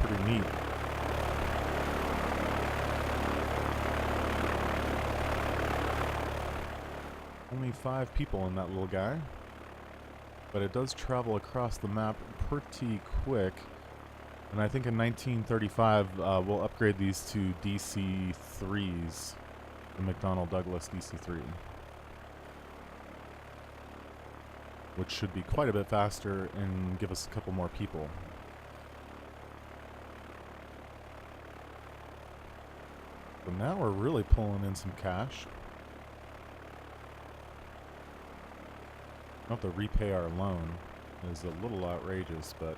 pretty neat. Only 5 people in that little guy, but it does travel across the map pretty quick. And I think in 1935 we'll upgrade these to DC-3s, the McDonnell Douglas DC-3, which should be quite a bit faster and give us a couple more people. So now we're really pulling in some cash. Not to repay our loan is a little outrageous, but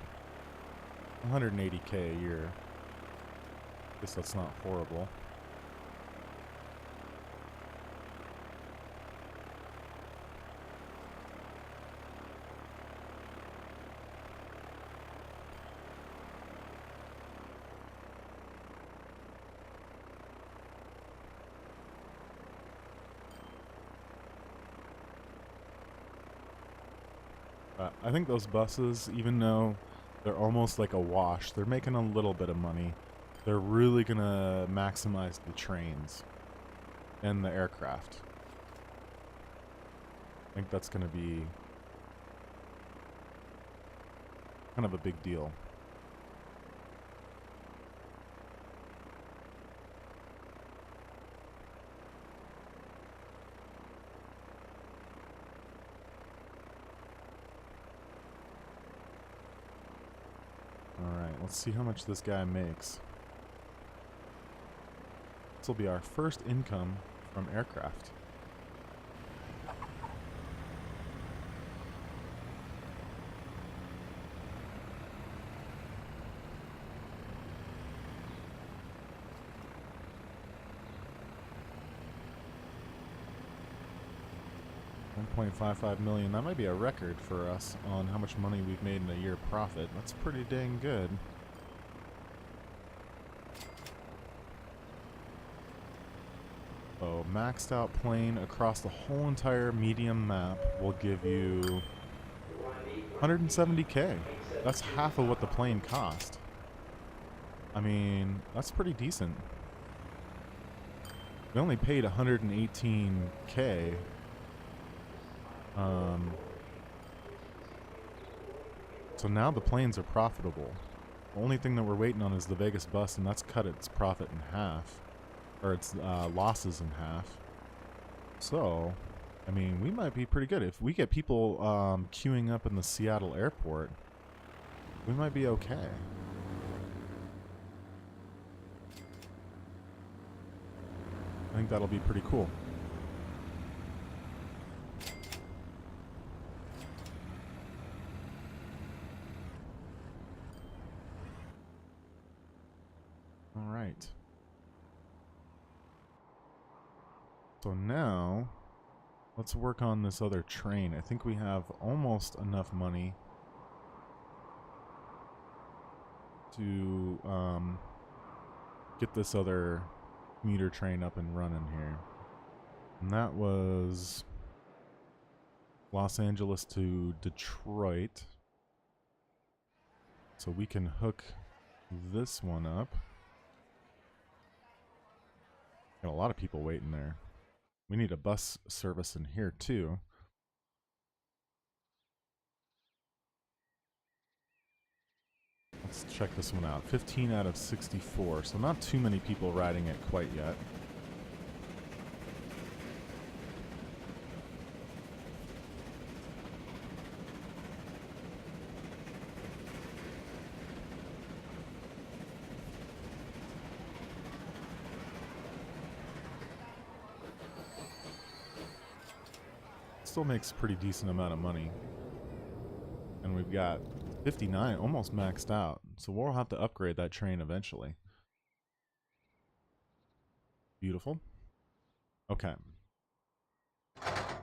180K a year. Guess that's not horrible. I think those buses, even though they're almost like a wash, they're making a little bit of money. They're really gonna maximize the trains and the aircraft. I think that's gonna be kind of a big deal. Alright, let's see how much this guy makes. This will be our first income from aircraft. $1.55 million. That might be a record for us on how much money we've made in a year profit. That's pretty dang good. So, maxed out plane across the whole entire medium map will give you 170K. That's half of what the plane cost. I mean, that's pretty decent. We only paid 118K. So now the planes are profitable. The only thing that we're waiting on is the Vegas bus, and that's cut its profit in half. Or its losses in half. So, I mean, we might be pretty good. If we get people queuing up in the Seattle airport, we might be okay. I think that'll be pretty cool. All right. So now, let's work on this other train. I think we have almost enough money to get this other commuter train up and running here. And that was Los Angeles to Detroit. So we can hook this one up. Got a lot of people waiting there. We need a bus service in here too. Let's check this one out. 15 out of 64, so not too many people riding it quite yet. Still makes a pretty decent amount of money. And we've got 59 almost maxed out. So we'll have to upgrade that train eventually. Beautiful. Okay. Let's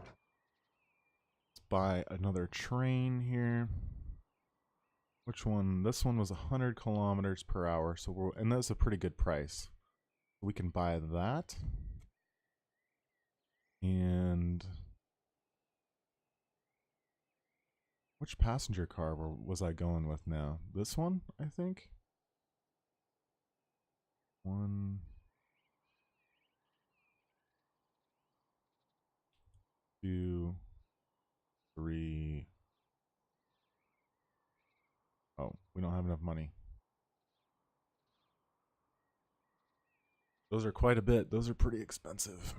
buy another train here. Which one? This one was 100 kilometers per hour. So and that's a pretty good price. We can buy that. And which passenger car was I going with now? This one, I think? 1, 2, 3. Oh, we don't have enough money. Those are quite a bit. Those are pretty expensive.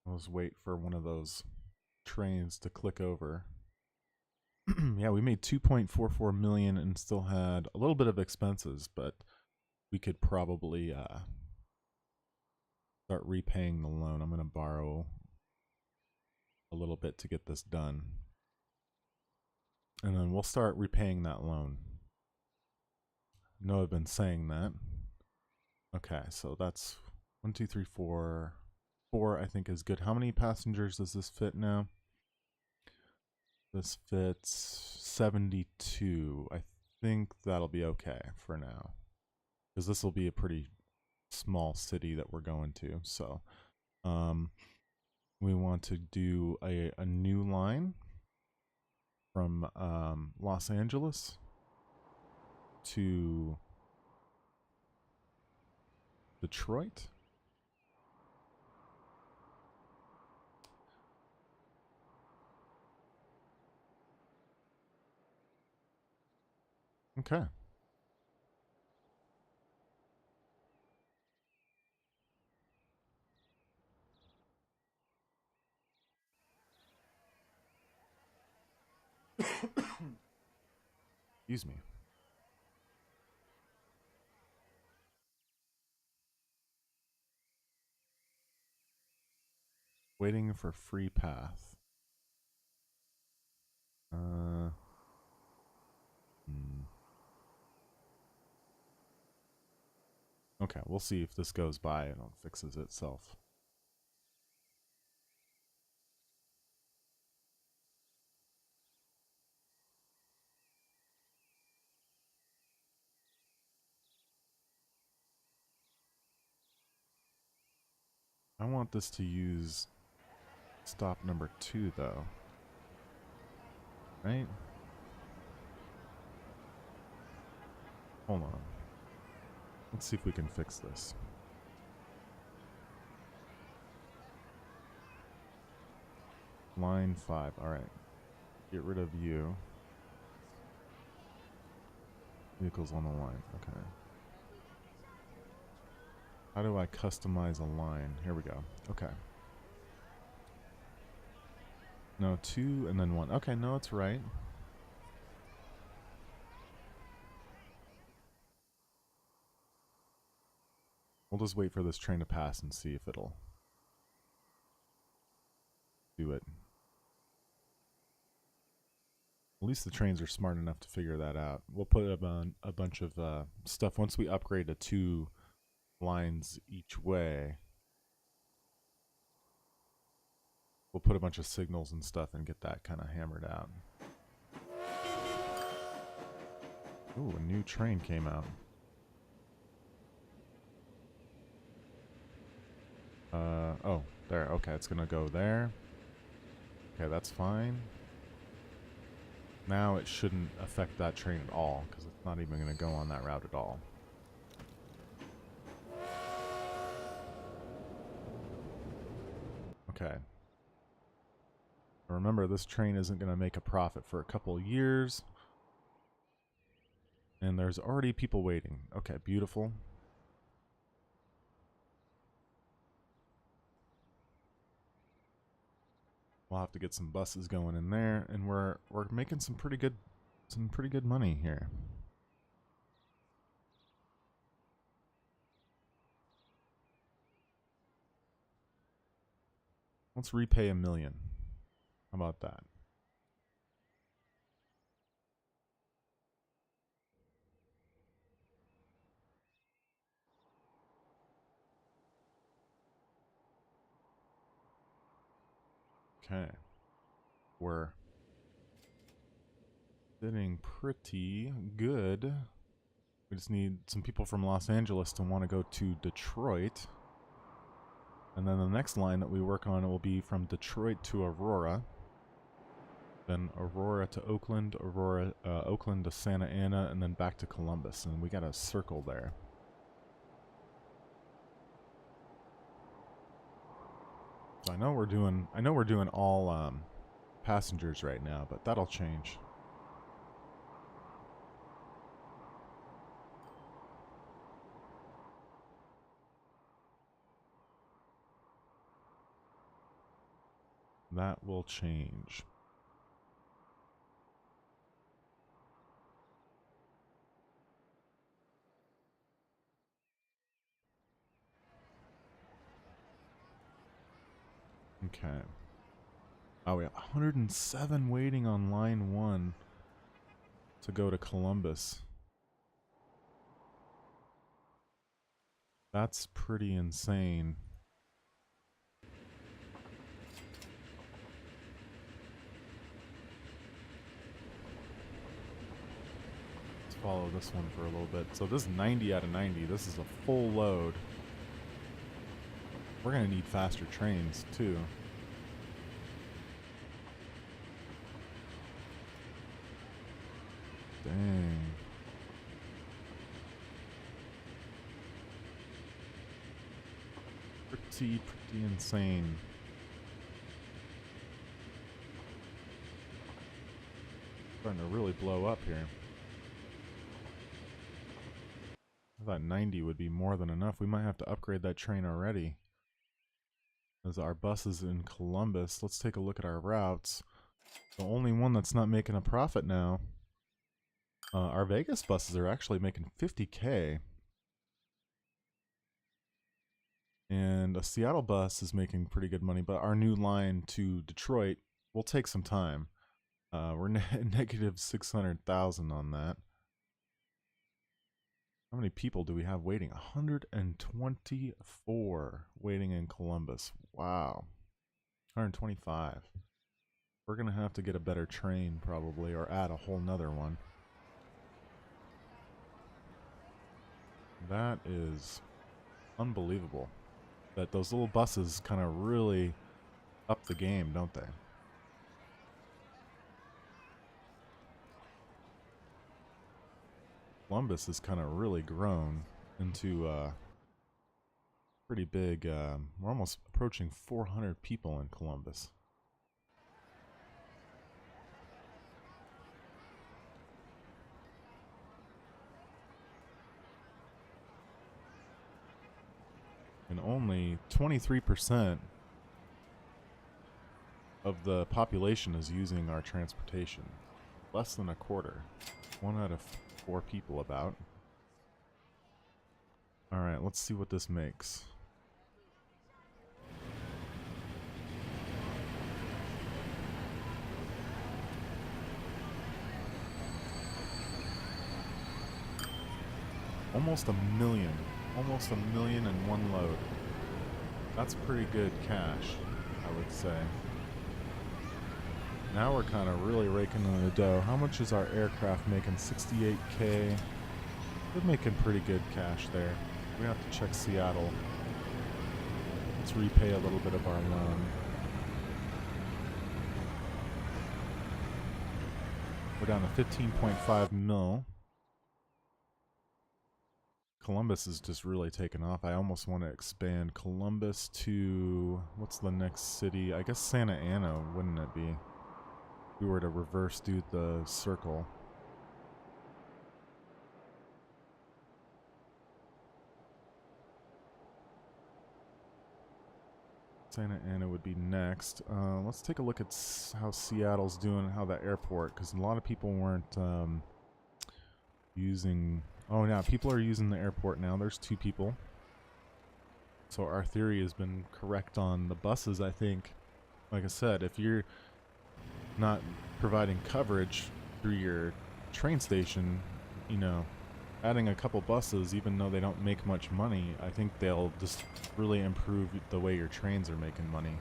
Let's wait for one of those trains to click over. Yeah, we made 2.44 million and still had a little bit of expenses, but we could probably start repaying the loan. I'm going to borrow a little bit to get this done. And then we'll start repaying that loan. I know I've been saying that. Okay, so that's 1, 2, 3, 4. 4 I think is good. How many passengers does this fit now? This fits 72. I think that'll be okay for now, because this will be a pretty small city that we're going to. So we want to do a new line from Los Angeles to Detroit. Okay. Excuse me. Waiting for free path. Okay, we'll see if this goes by and it fixes itself. I want this to use stop number 2 though. Right? Hold on. Let's see if we can fix this. Line 5. Alright. Get rid of you. Vehicles on the line. Okay. How do I customize a line? Here we go. Okay. No, 2 and then 1. Okay, no, it's right. We'll just wait for this train to pass and see if it'll do it. At least the trains are smart enough to figure that out. We'll put up on a bunch of stuff once we upgrade to 2 lines each way. We'll put a bunch of signals and stuff and get that kind of hammered out. Ooh, a new train came out. Oh, there. Okay, it's gonna go there. Okay, that's fine. Now it shouldn't affect that train at all, because it's not even gonna go on that route at all. Okay. Remember, this train isn't gonna make a profit for a couple years. And there's already people waiting. Okay, beautiful. We'll have to get some buses going in there, and we're making some pretty good money here. Let's repay $1 million. How about that? Okay. We're sitting pretty good. We just need some people from Los Angeles to want to go to Detroit. And then the next line that we work on will be from Detroit to Aurora. Then Aurora to Oakland, Oakland to Santa Ana, and then back to Columbus. And we got a circle there. So I know we're doing all passengers right now, but that'll change. That will change. Okay. Oh, we got 107 waiting on line 1 to go to Columbus. That's pretty insane. Let's follow this one for a little bit. So this is 90 out of 90. This is a full load. We're going to need faster trains, too. Dang. Pretty insane. Starting to really blow up here. I thought 90 would be more than enough. We might have to upgrade that train already. As our bus is in Columbus, let's take a look at our routes. The only one that's not making a profit now. Our Vegas buses are actually making 50K. And a Seattle bus is making pretty good money, but our new line to Detroit will take some time. We're negative 600,000 on that. How many people do we have waiting? 124 waiting in Columbus. Wow. 125. We're going to have to get a better train probably, or add a whole nother one. That is unbelievable. That those little buses kind of really up the game, don't they? Columbus has kind of really grown into pretty big. We're almost approaching 400 people in Columbus. And only 23% of the population is using our transportation. Less than a quarter. 1 out of 4 people about. Alright, let's see what this makes. Almost a million. Almost a million in one load. That's pretty good cash, I would say. Now we're kind of really raking in the dough. How much is our aircraft making? 68K. They're making pretty good cash there. We have to check Seattle. Let's repay a little bit of our loan. We're down to 15.5 mil. Columbus is just really taken off. I almost want to expand Columbus to... what's the next city? I guess Santa Ana, wouldn't it be? If we were to reverse do the circle. Santa Ana would be next. Let's take a look at how Seattle's doing, how the airport, because a lot of people weren't using... Oh, yeah, people are using the airport now. There's 2 people. So our theory has been correct on the buses, I think. Like I said, if you're not providing coverage through your train station, you know, adding a couple buses, even though they don't make much money, I think they'll just really improve the way your trains are making money.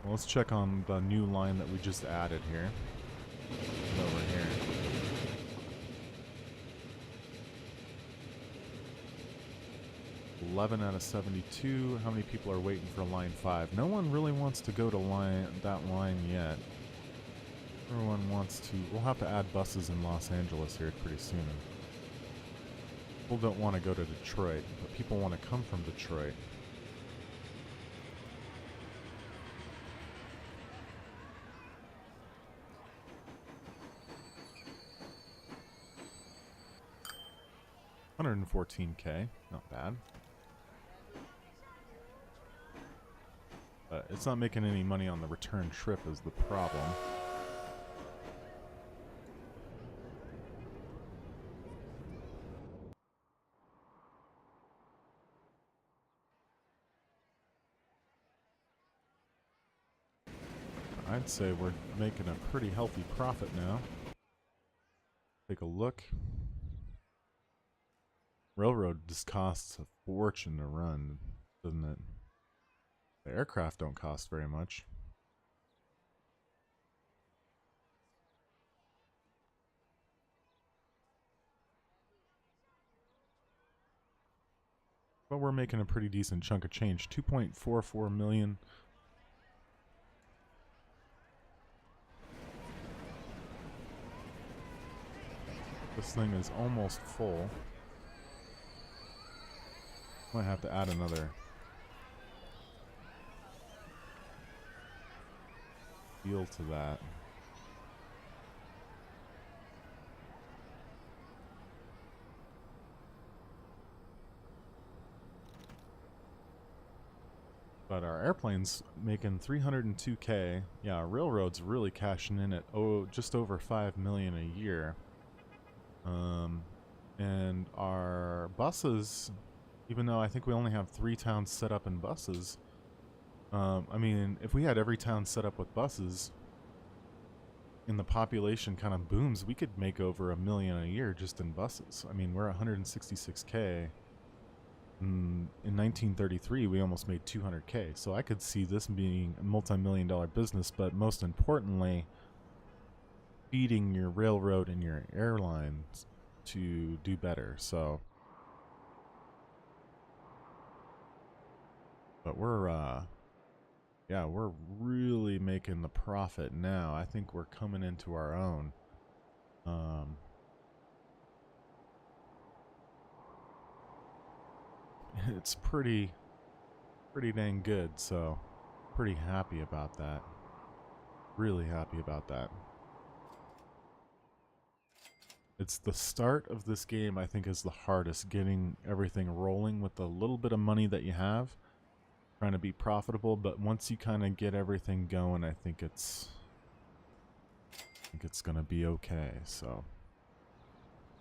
Well, let's check on the new line that we just added here. Over here. 11 out of 72. How many people are waiting for line 5? No one really wants to go to that line yet. Everyone wants to... We'll have to add buses in Los Angeles here pretty soon. People don't want to go to Detroit, but people want to come from Detroit. $114K, not bad. But it's not making any money on the return trip is the problem. I'd say we're making a pretty healthy profit now. Take a look. Railroad just costs a fortune to run, doesn't it? The aircraft don't cost very much. But we're making a pretty decent chunk of change. 2.44 million. This thing is almost full. Might have to add another deal to that. But our airplane's making 302K. Yeah, railroad's really cashing in at just over 5 million a year. And our buses, even though I think we only have 3 towns set up in buses, I mean, if we had every town set up with buses and the population kind of booms, we could make over 1 million a year just in buses. I mean, we're 166K. In 1933, we almost made 200K. So I could see this being a multi-million-dollar business, but most importantly, feeding your railroad and your airlines to do better. So, but we're yeah, we're really making the profit now. I think we're coming into our own. It's pretty dang good, so pretty happy about that. Really happy about that. It's the start of this game I think is the hardest, getting everything rolling with the little bit of money that you have, trying to be profitable, but once you kind of get everything going, I think it's gonna be okay. So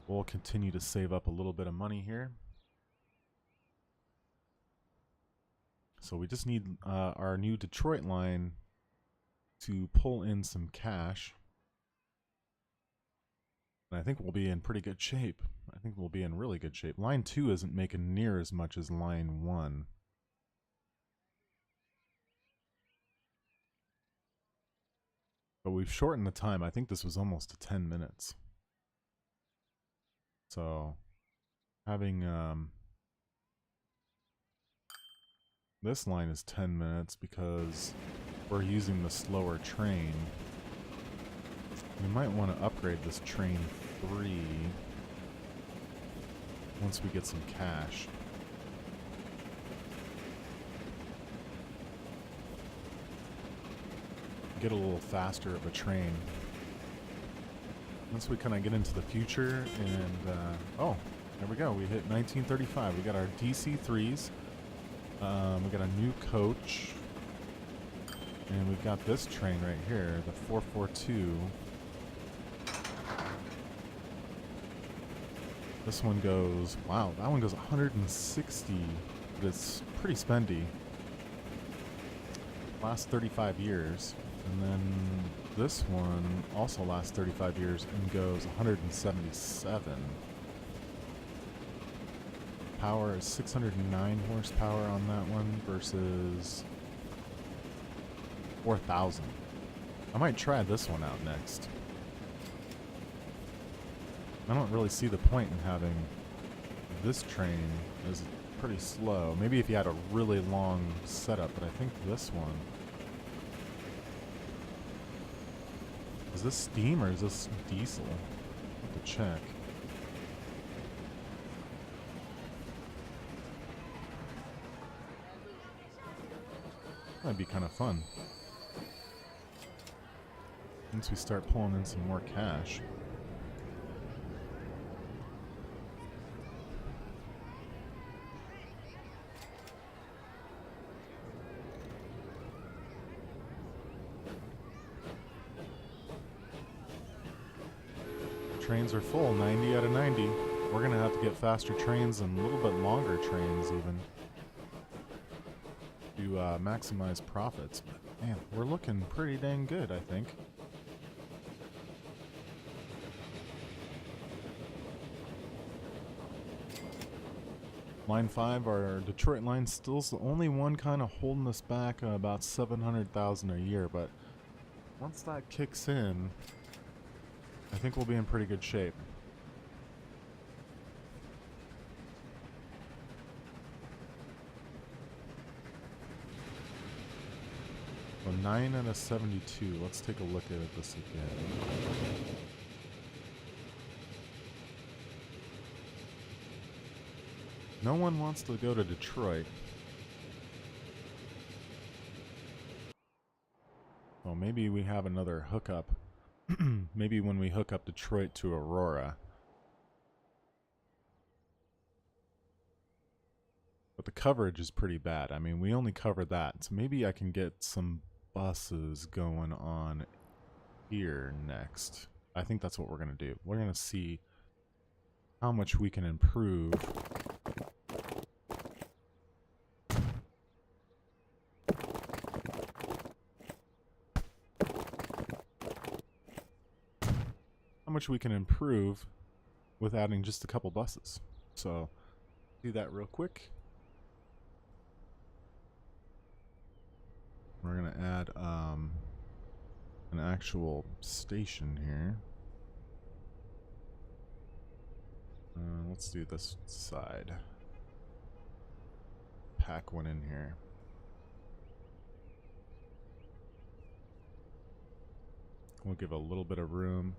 we'll continue to save up a little bit of money here. So we just need our new Detroit line to pull in some cash. And I think we'll be in pretty good shape. I think we'll be in really good shape. Line 2 isn't making near as much as line 1. But we've shortened the time. I think this was almost to 10 minutes. So having this line is 10 minutes because we're using the slower train. We might want to upgrade this train 3 once we get some cash. Get a little faster of a train. Once we kind of get into the future and, oh, there we go. We hit 1935. We got our DC-3s. We got a new coach. And we've got this train right here, the 442. This one goes, wow, that one goes 160, but it's pretty spendy. Lasts 35 years. And then this one also lasts 35 years and goes 177. Power is 609 horsepower on that one versus 4,000. I might try this one out next. I don't really see the point in having this train as pretty slow. Maybe if you had a really long setup, but I think this one... Is this steam or is this diesel? I have to check. That'd be kind of fun. Once we start pulling in some more cash. Trains are full, 90 out of 90. We're gonna have to get faster trains and a little bit longer trains even to maximize profits. But man, we're looking pretty dang good, I think. Line 5, our Detroit line, still's the only one kind of holding us back about 700,000 a year, but once that kicks in, I think we'll be in pretty good shape. Well, 9 out of 72. Let's take a look at this again. No one wants to go to Detroit. Well, maybe we have another hookup. Maybe when we hook up Detroit to Aurora. But the coverage is pretty bad. I mean, we only cover that. So maybe I can get some buses going on here next. I think that's what we're going to do. We're going to see how much we can improve. How much we can improve with adding just a couple buses. So, do that real quick. We're going to add an actual station here. Let's do this side. Pack one in here. We'll give a little bit of room.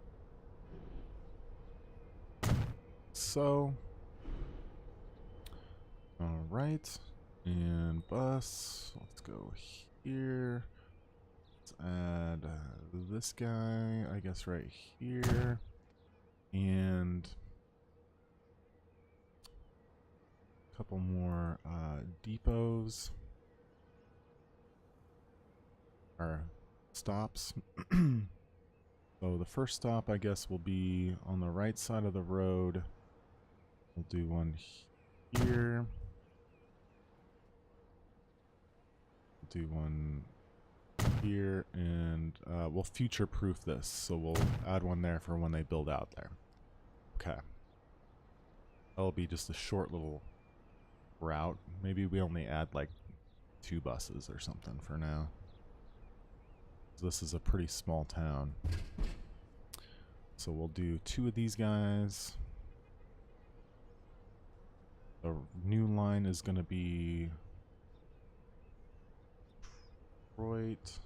So, alright, and bus, let's go here. Let's add this guy, I guess, right here. And a couple more depots. Or stops. So the first stop, I guess, will be on the right side of the road. We'll do one here. We'll do one here, and we'll future-proof this. So we'll add one there for when they build out there. Okay. That'll be just a short little route. Maybe we only add like 2 buses or something for now. This is a pretty small town. So we'll do 2 of these guys. The new line is going to be Detroit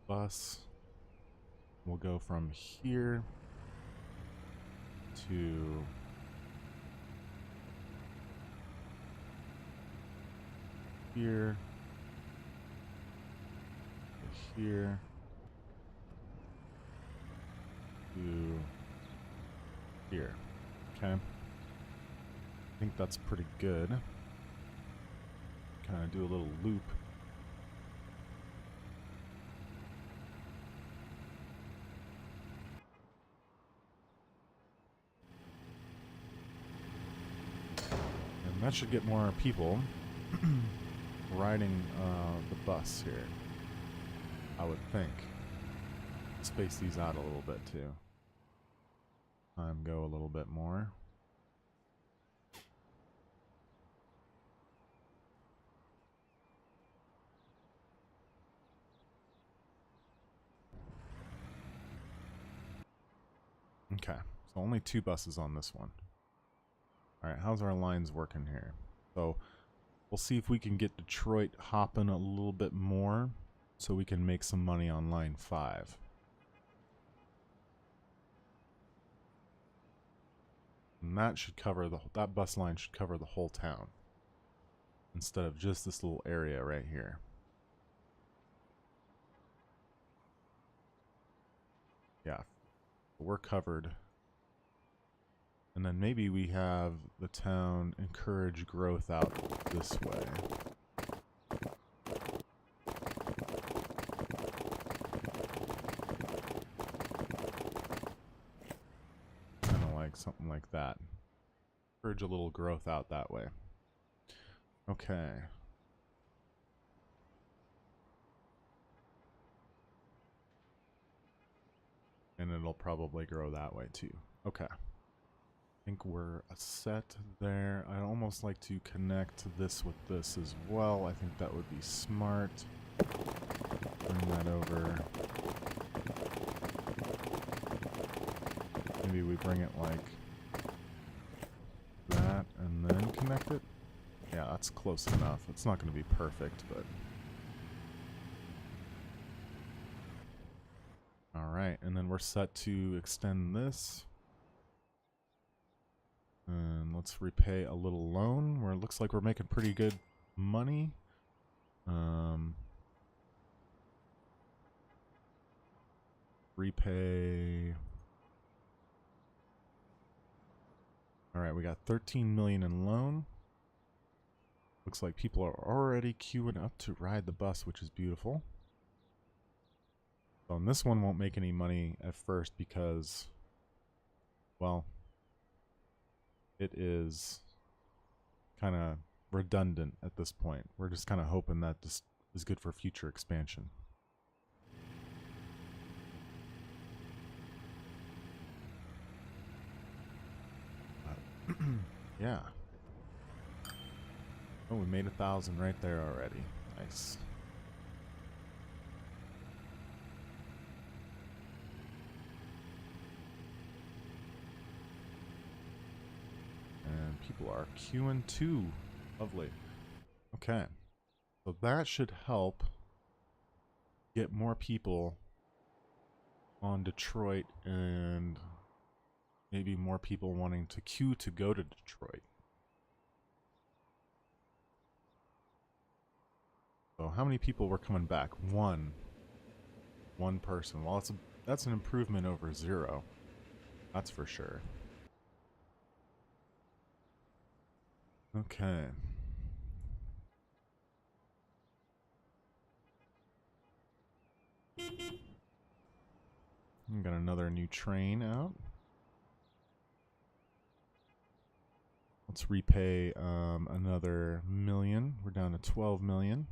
bus. We'll go from here to here. Here to here. Okay. I think that's pretty good. Kind of do a little loop. And that should get more people riding the bus here, I would think. Space these out a little bit too. Go a little bit more. Okay, so only 2 buses on this one. Alright, how's our lines working here? So, we'll see if we can get Detroit hopping a little bit more so we can make some money on line 5. And that should cover that bus line should cover the whole town instead of just this little area right here. Yeah, we're covered. And then maybe we have the town encourage growth out this way. Kind of like something like that. Encourage a little growth out that way. Okay. And it'll probably grow that way too. Okay. I think we're set there. I'd almost like to connect this with this as well. I think that would be smart. Bring that over. Maybe we bring it like that and then connect it. Yeah, that's close enough. It's not going to be perfect, but... Alright, and then we're set to extend this. And let's repay a little loan where it looks like we're making pretty good money. Repay. Alright, we got 13 million in loan. Looks like people are already queuing up to ride the bus, which is beautiful. So, and this one won't make any money at first because, well, it is kind of redundant at this point. We're just kind of hoping that this is good for future expansion. Yeah. Oh, we made 1,000 right there already. Nice. And people are queuing too. Lovely. Okay. So that should help get more people on Detroit and maybe more people wanting to queue to go to Detroit. So how many people were coming back? One person. Well, that's an improvement over 0. That's for sure. Okay. We got another new train out. Let's repay another million. We're down to 12 million.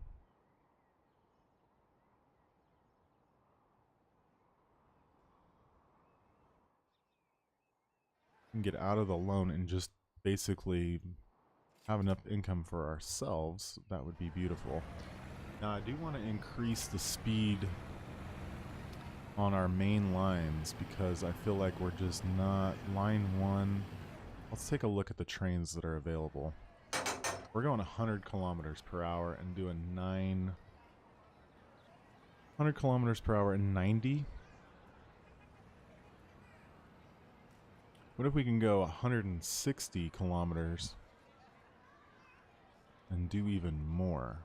We can get out of the loan and just basically have enough income for ourselves. That would be beautiful. Now I do want to increase the speed on our main lines because I feel like we're just not... Line 1... Let's take a look at the trains that are available. We're going 100 kilometers per hour and doing 100 kilometers per hour and 90. What if we can go 160 kilometers and do even more?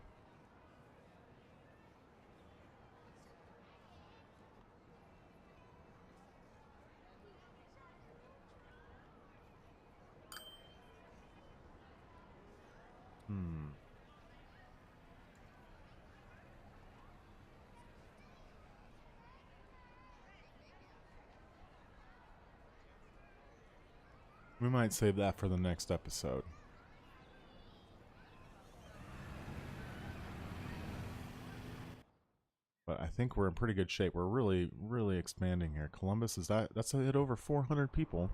We might save that for the next episode. But I think we're in pretty good shape. We're really, really expanding here. Columbus, that's a hit over 400 people.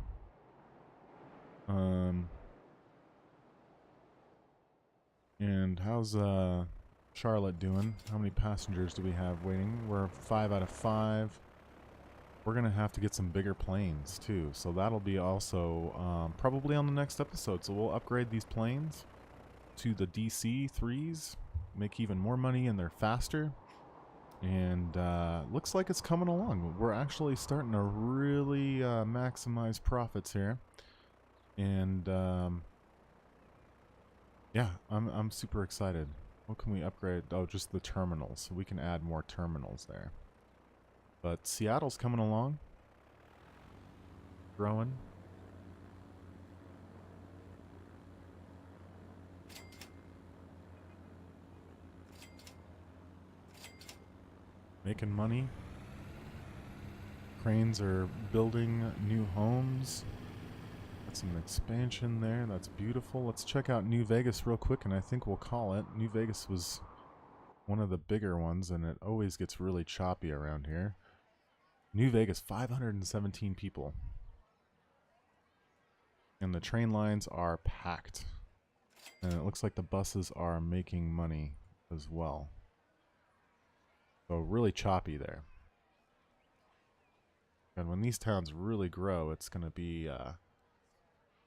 And how's Charlotte doing? How many passengers do we have waiting? We're 5 out of 5. we're going to have to get some bigger planes too. So that'll be also probably on the next episode. So we'll upgrade these planes to the DC-3s, make even more money, and they're faster. And looks like it's coming along. We're actually starting to really maximize profits here. And yeah, I'm super excited. What can we upgrade? Oh, just the terminals. So we can add more terminals there. But Seattle's coming along. Growing. Making money. Cranes are building new homes. Got some expansion there. That's beautiful. Let's check out New Vegas real quick, and I think we'll call it. New Vegas was one of the bigger ones, and it always gets really choppy around here. New Vegas, 517 people. And the train lines are packed. And it looks like the buses are making money as well. So really choppy there. And when these towns really grow, it's going to be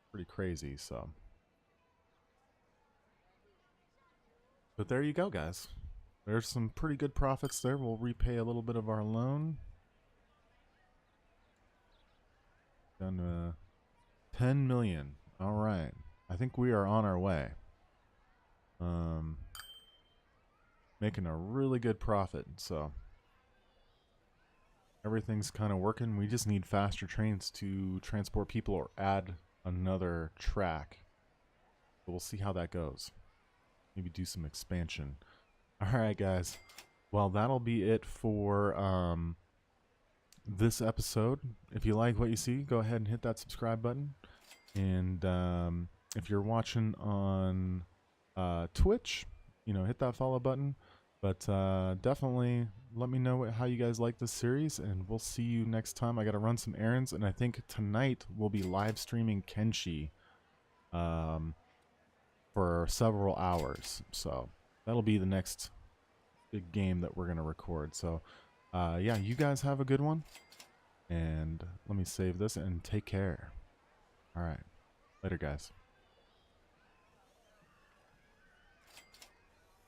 pretty crazy, so. But there you go, guys. There's some pretty good profits there. We'll repay a little bit of our loan. Down to 10 million. All right. I think we are on our way. Making a really good profit, so everything's kind of working. We just need faster trains to transport people or add another track. But we'll see how that goes. Maybe do some expansion. All right, guys. Well, that'll be it for this episode. If you like what you see, go ahead and hit that subscribe button. And if you're watching on Twitch, you know, hit that follow button. But definitely let me know how you guys like this series, and we'll see you next time. I got to run some errands, and I think tonight we'll be live streaming Kenshi for several hours. So that'll be the next big game that we're going to record. So yeah, you guys have a good one, and let me save this and take care. All right. Later, guys.